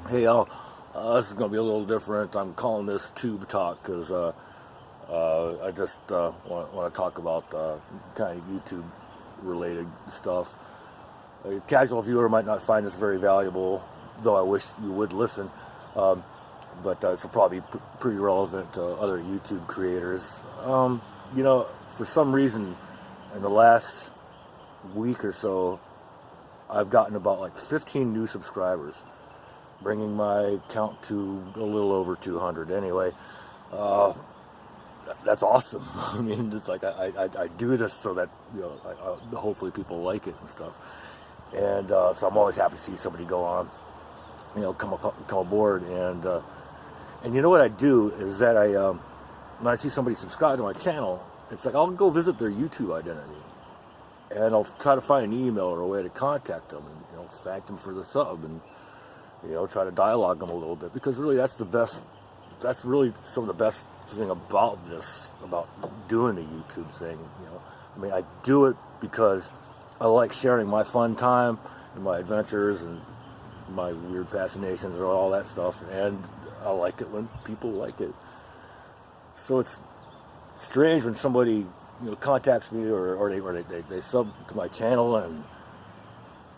Hey y'all, this is going to be a little different. I'm calling this Tube Talk because I just want to talk about kind of YouTube related stuff. A casual viewer might not find this very valuable, though I wish you would listen. But it's probably pretty relevant to other YouTube creators. For some reason, in the last week or so, I've gotten about like 15 new subscribers, bringing my count to a little over 200. Anyway, that's awesome. I mean, it's like I do this so that hopefully people like it and stuff. And so I'm always happy to see somebody go on, come aboard. And you know what I do is that when I see somebody subscribe to my channel, it's like I'll go visit their YouTube identity, and I'll try to find an email or a way to contact them, and thank them for the sub, and try to dialogue them a little bit, because really that's really some of the best thing about doing the YouTube thing. I mean, I do it because I like sharing my fun time and my adventures and my weird fascinations and all that stuff, and I like it when people like it. So it's strange when somebody contacts me or they sub to my channel and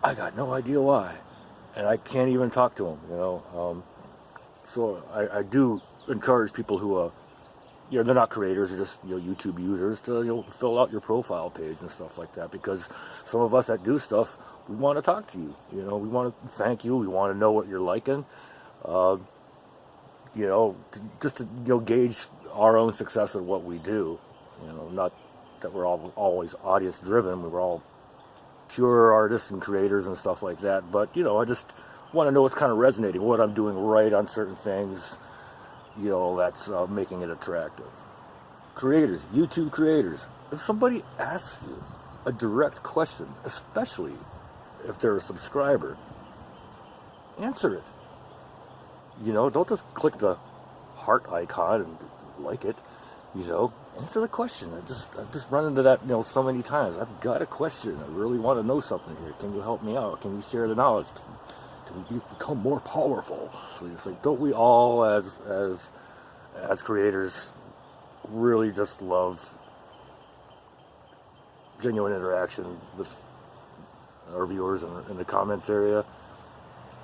I got no idea why, and I can't even talk to them. So I do encourage people who they're not creators, they're just YouTube users, to fill out your profile page and stuff like that, because some of us that do stuff, we want to talk to you. We want to thank you. We want to know what you're liking. Just to gauge our own success of what we do. Not that we're always audience driven. We're all pure artists and creators and stuff like that. But I just want to know what's kind of resonating, what I'm doing right on certain things. That's making it attractive. Creators, YouTube creators. If somebody asks you a direct question, especially if they're a subscriber, answer it. Don't just click the heart icon and like it. Answer the question. I've just run into that so many times. I've got a question. I really want to know something here. Can you help me out? Can you share the knowledge? Can we become more powerful? So it's like, don't we all as creators really just love genuine interaction with our viewers in the comments area?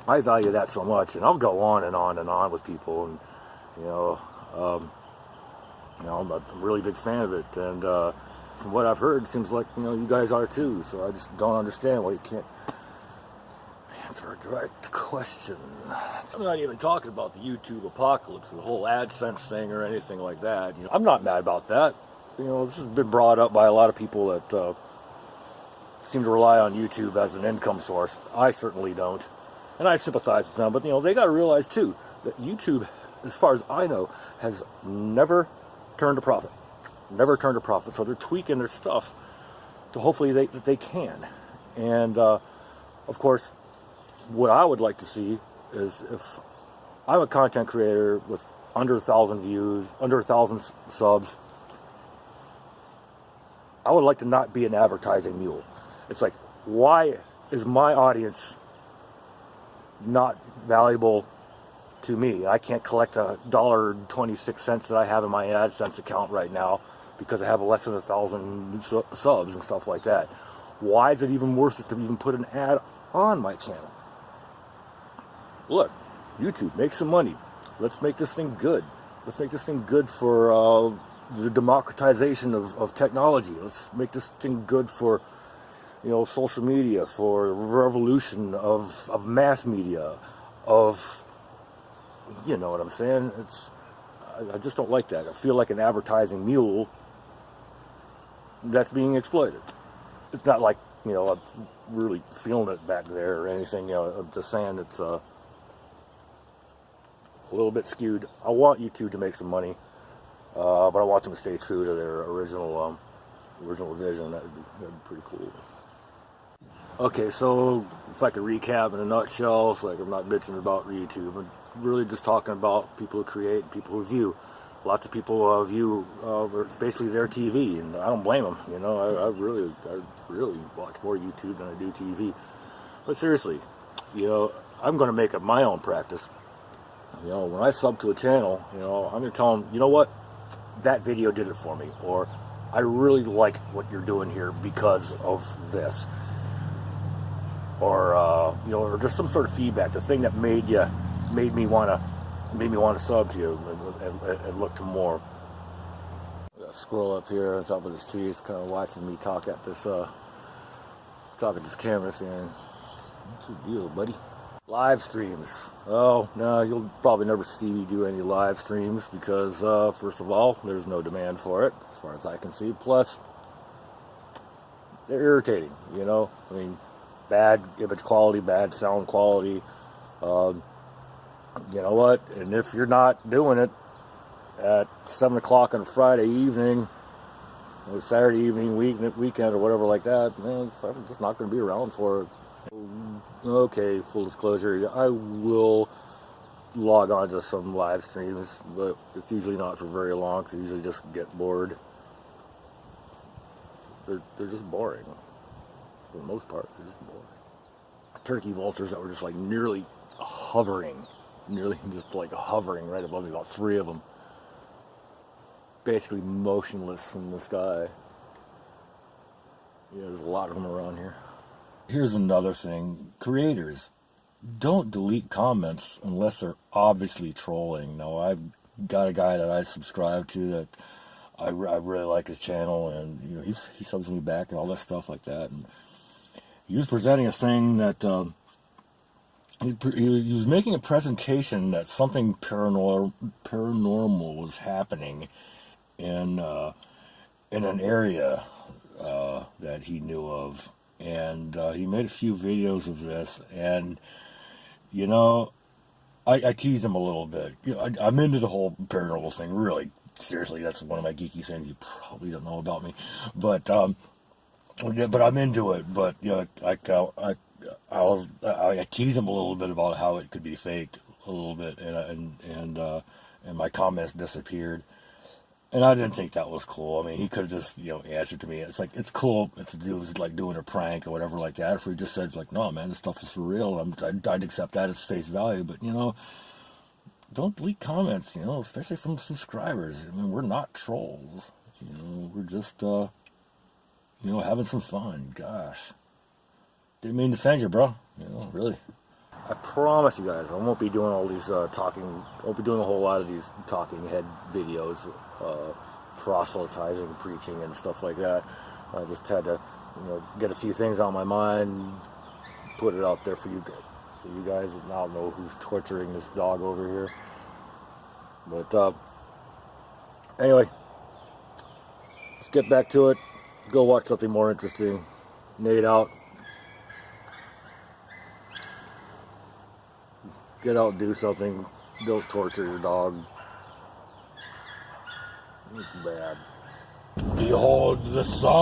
I value that so much, and I'll go on and on and on with people, and I'm a really big fan of it, and from what I've heard, it seems like you guys are too. So I just don't understand why you can't answer a direct question. I'm not even talking about the YouTube apocalypse, the whole AdSense thing or anything like that. I'm not mad about that. This has been brought up by a lot of people that seem to rely on YouTube as an income source. I certainly don't. And I sympathize with them, but they got to realize too that YouTube, as far as I know, has never turned a profit. Never turned a profit. So they're tweaking their stuff to hopefully that they can. And of course, what I would like to see is, if I'm a content creator with under 1,000 views, under 1,000 subs, I would like to not be an advertising mule. It's like, why is my audience not valuable to me? I can't collect $1.26 that I have in my AdSense account right now because I have less than 1,000 subs and stuff like that. Why is it even worth it to even put an ad on my channel? Look, YouTube, make some money. Let's make this thing good. Let's make this thing good for the democratization of technology. Let's make this thing good for social media, for the revolution of mass media, of, you know what I'm saying? I just don't like that. I feel like an advertising mule that's being exploited. It's not like, I'm really feeling it back there or anything. I'm just saying it's a little bit skewed. I want YouTube to make some money, but I want them to stay true to their original vision. That'd be pretty cool. Okay, so if I could recap in a nutshell, it's like I'm not bitching about YouTube. I'm really just talking about people who create, people who view. Lots of people view basically their TV, and I don't blame them. I really watch more YouTube than I do TV. But seriously, I'm going to make it my own practice. You know, when I sub to a channel, you know, I'm going to tell them, you know what, that video did it for me, or I really like what you're doing here because of this, or you know, or just some sort of feedback, the thing that made me want to sub to you and look to more. I got a squirrel up here on top of this tree. It's kind of watching me talk at this camera, saying, "What's your deal, buddy?" Live streams. Oh, no, you'll probably never see me do any live streams because, first of all, there's no demand for it, as far as I can see. Plus, they're irritating, you know? I mean, bad image quality, bad sound quality. You know what? And if you're not doing it at 7 o'clock on a Friday evening, or Saturday evening, weekend, or whatever like that, man, I'm just not going to be around for it. Okay, full disclosure, I will log on to some live streams, but it's usually not for very long, because I usually just get bored. They're just boring. For the most part, they're just boring. Turkey vultures that were just like nearly just like hovering right above me, about 3 of them. Basically motionless in the sky. Yeah, there's a lot of them around here. Here's another thing. Creators, don't delete comments unless they're obviously trolling. Now, I've got a guy that I subscribe to that I really like his channel, and you know, he subs me back and all that stuff like that. And he was presenting a thing that he was making a presentation that something paranormal was happening in an area that he knew of. And he made a few videos of this, and you know, I tease him a little bit. You know, I'm into the whole paranormal thing, really. Seriously, that's one of my geeky things you probably don't know about me, but I'm into it. But you know, I tease him a little bit about how it could be faked a little bit, and my comments disappeared. And I didn't think that was cool. I mean, he could have just, you know, answered to me. It's like, it's cool if the dude was like doing a prank or whatever like that. If he just said, like, no, man, this stuff is for real, I'd accept that as face value. But, you know, don't delete comments, you know, especially from subscribers. I mean, we're not trolls. You know, we're just, you know, having some fun. Gosh. Didn't mean to offend you, bro. You know, really. I promise you guys, I won't be doing all these I won't be doing a whole lot of these talking head videos, proselytizing, preaching, and stuff like that. I just had to, you know, get a few things on my mind, put it out there for you guys. I don't know who's torturing this dog over here, but anyway, let's get back to it. Go watch something more interesting. Nate out. Get out and do something. Don't torture your dog. It's bad. Behold the sun!